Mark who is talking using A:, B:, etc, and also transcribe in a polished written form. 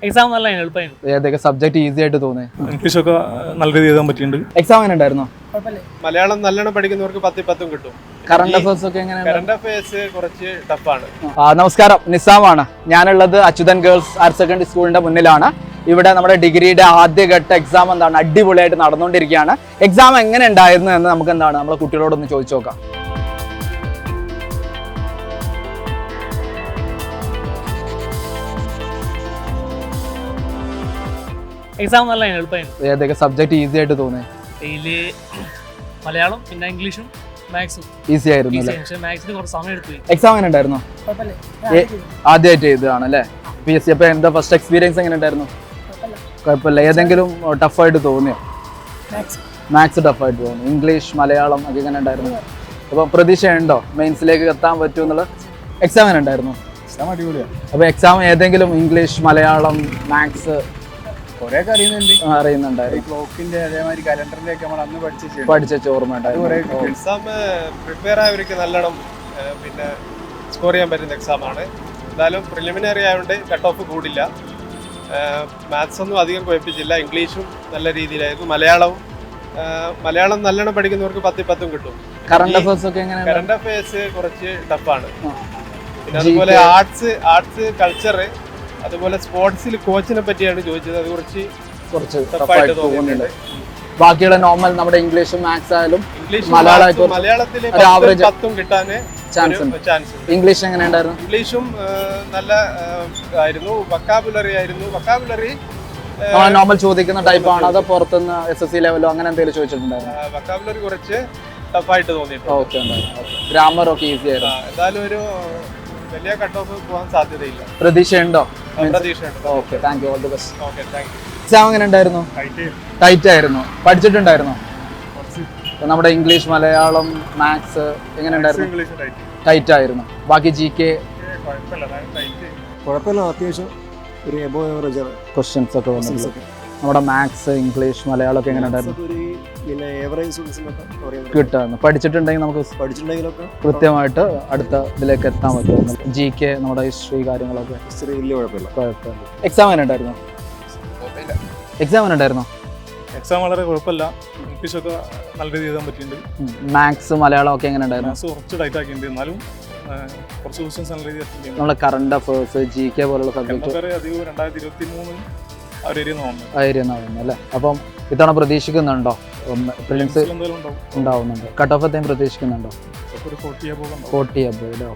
A: Exam നല്ല എളുപ്പമായിരുന്നു.
B: ഏതൊക്കെ സബ്ജക്ട് ഈസി ആയിട്ട് തോന്നി?
C: ഇംഗ്ലീഷൊക്കെ നല്ല രീതിയിൽ എഴുതാൻ പറ്റിയിട്ടുണ്ട്.
B: എക്സാം എങ്ങനെ ഉണ്ടായിരുന്നോ?
D: മലയാളം നല്ലോണം പഠിക്കുന്നവർക്ക് 10 കിട്ടും.
B: കറണ്ട് അഫയേഴ്സ് ഒക്കെ എങ്ങനെയാണ്?
D: കറണ്ട് അഫയേഴ്സ് കുറച്ച് ടഫാണ്.
B: നമസ്കാരം, നിസാമാണ്. ഞാനുള്ളത് അച്യുതൻ ഗേൾസ് ഹയർ സെക്കൻഡറി സ്കൂളിന്റെ മുന്നിലാണ്. ഇവിടെ നമ്മുടെ ഡിഗ്രിയുടെ ആദ്യഘട്ട എക്സാം അടിപൊളിയായിട്ട് നടന്നുകൊണ്ടിരിക്കുകയാണ്. എക്സാം എങ്ങനെ ഉണ്ടായിരുന്നു എന്ന് നമുക്ക് നമ്മളെ കുട്ടികളോടൊന്ന് ചോദിച്ചു നോക്കാം.
A: എക്സാം നല്ല എളുപ്പമായിരുന്നു.
B: ഏതൊക്കെ സബ്ജക്ട് ഈസി ആയിട്ട് തോന്നി?
A: ഡെയിലി മലയാളം പിന്നെ ഇംഗ്ലീഷും മാത്സും
B: ഈസി ആയിരുന്നു അല്ലേ?
A: പക്ഷേ മാത്സിന് കുറച്ച് സമയം എടുത്തു.
B: എക്സാം എങ്ങനെ ഉണ്ടായിരുന്നു? ആദ്യമായിട്ട് ചെയ്തതാണ് അല്ലേ? PSC. അപ്പൊ എന്താ ഫസ്റ്റ് എക്സ്പീരിയൻസ് എങ്ങനെ ഉണ്ടായിരുന്നു? കുഴപ്പമില്ല. ഏതെങ്കിലും ടഫായിട്ട് തോന്നിയോ? മാത്സ് ടഫായിട്ട് തോന്നി. ഇംഗ്ലീഷ് മലയാളം ഒക്കെ എങ്ങനെ ഉണ്ടായിരുന്നു? അപ്പൊ പ്രതീക്ഷ ഉണ്ടോ മെയിൻസിലേക്ക് എത്താൻ പറ്റും എന്നുള്ളത്? എക്സാം എങ്ങനെ ഉണ്ടായിരുന്നു?
C: എക്സാം അടിപൊളിയാണ്.
B: അപ്പൊ എക്സാം ഏതെങ്കിലും ഇംഗ്ലീഷ് മലയാളം മാത്സ്
C: കുറേയൊക്കെ
B: അറിയുന്നുണ്ടായിരുന്നു?
C: ക്ലോക്കിന്റെ അതേമാതിരി കലണ്ടറിന്റെ ഒക്കെ നമ്മൾ അന്ന്
B: പഠിച്ച ഓർമ്മ ഉണ്ടായിരുന്നു.
D: എക്സാം പ്രിപ്പയർ ആയവർക്ക് നല്ലോണം പിന്നെ സ്കോർ ചെയ്യാൻ പറ്റുന്ന എക്സാമാണ്. എന്തായാലും പ്രിലിമിനറി ആയതുകൊണ്ട് കട്ട് ഓഫ് കൂടില്ല. മാത്സ് ഒന്നും അധികം കുഴപ്പിച്ചില്ല. ഇംഗ്ലീഷും നല്ല രീതിയിലായിരുന്നു. മലയാളം നല്ലോണം പഠിക്കുന്നവർക്ക് 10 കിട്ടും.
B: കറണ്ട് അഫയേഴ്സ് ഒക്കെ എങ്ങനെയാണ്?
D: കറണ്ട് അഫയേഴ്സ് കുറച്ച് ടഫാണ്. പിന്നെ അതുപോലെ ആർട്സ് കൾച്ചർ അതുപോലെ സ്പോർട്സിൽ കോച്ചിനെ പറ്റിയാണ് ചോദിച്ചത്. അത് കുറച്ച് ടഫായിട്ട് തോന്നിയിട്ടുണ്ട്.
B: ബാക്കിയുള്ള നോർമൽ നമ്മുടെ ഇംഗ്ലീഷും മാത്സ് ആയാലും
D: മലയാളത്തിൽ 10 കിട്ടാൻ
B: ചാൻസ് ഉണ്ട്. ഇംഗ്ലീഷ് എങ്ങനെ ഉണ്ടായിരുന്നു?
D: ഇംഗ്ലീഷും നല്ല ആയിരുന്നു. വൊക്കാബുലറി
B: നോർമൽ ചോദിക്കുന്ന ടൈപ്പ് ആണോ അതോ പുറത്തുനിന്ന് SSC ലെവലോ അങ്ങനെ എന്തെങ്കിലും ചോദിച്ചിട്ടുണ്ടായിരുന്നു?
D: വൊക്കാബുലറി കുറച്ച് ടഫായിട്ട് തോന്നിയിട്ടുണ്ട്.
B: ഗ്രാമർ ഒക്കെ ഈസി ആയിരുന്നു.
D: എന്തായാലും ഒരു വലിയ കട്ട് ഓഫ് പോകാൻ സാധ്യതയില്ല.
B: പ്രതീക്ഷയുണ്ടോ?
D: പ്രതീക്ഷയുണ്ട്.
B: Okay, thank you. All the best.
D: Okay, thank you.
B: Exam എങ്ങനെ ഉണ്ടായിരുന്നു? ടൈറ്റ് ആയിരുന്നു. പഠിച്ചിട്ടുണ്ടായിരുന്നോ? നമ്മുടെ ഇംഗ്ലീഷ് മലയാളം മാത്സ് എങ്ങനെ ഉണ്ടായിരുന്നു? ടൈറ്റ് ആയിരുന്നു. ബാക്കി GK
C: കുഴപ്പമില്ല. അത്യാവശ്യം ഒരു എബോ എവറേജ്
B: ക്വസ്റ്റ്യൻസ് ഒക്കെ വന്നു. നമ്മുടെ മാത്സ് ഇംഗ്ലീഷ് മലയാളം ഒക്കെ എങ്ങനെ ഉണ്ടായിരുന്നു?
C: പിന്നെ എവറേജ്
B: കിട്ടുന്നു. പഠിച്ചിട്ടുണ്ടെങ്കിൽ നമുക്ക് കൃത്യമായിട്ട് അടുത്ത ഇതിലേക്ക് എത്താൻ പറ്റും. GK നമ്മുടെ ഹിസ്റ്ററി കാര്യങ്ങളൊക്കെ
C: വലിയ കുഴപ്പമില്ല.
B: എക്സാം എങ്ങനെ ഉണ്ടായിരുന്നു? എക്സാം എങ്ങനെ ഉണ്ടായിരുന്നു?
C: എക്സാം വളരെ കുഴപ്പമില്ല. ഇംഗ്ലീഷൊക്കെ നല്ല രീതിയിൽ എഴുതാൻ പറ്റിയിട്ടുണ്ട്.
B: മാത്സ് മലയാളം ഒക്കെ എങ്ങനെ ഉണ്ടായിരുന്നു?
C: മാത്സ് കുറച്ച് ടൈറ്റ് ആക്കിയിട്ടുണ്ട്. എന്നാലും കുറച്ച് ക്വസ്റ്റ്യൻസ് നല്ല രീതിയിൽ
B: നമ്മുടെ കറണ്ട് അഫയേഴ്സ് GK പോലുള്ള സബ്ജക്ട്
C: അധികം 2023 ആ ഒരു
B: ഏരിയ അല്ലേ? അപ്പം ഇത്തവണ പ്രതീക്ഷിക്കുന്നുണ്ടോ? പ്രിലിംസ് ഉണ്ടാവുന്നുണ്ട്. കട്ട് ഓഫ് എത്തേം പ്രതീക്ഷിക്കുന്നുണ്ടോ?
C: 40
B: 40 അല്ലേ?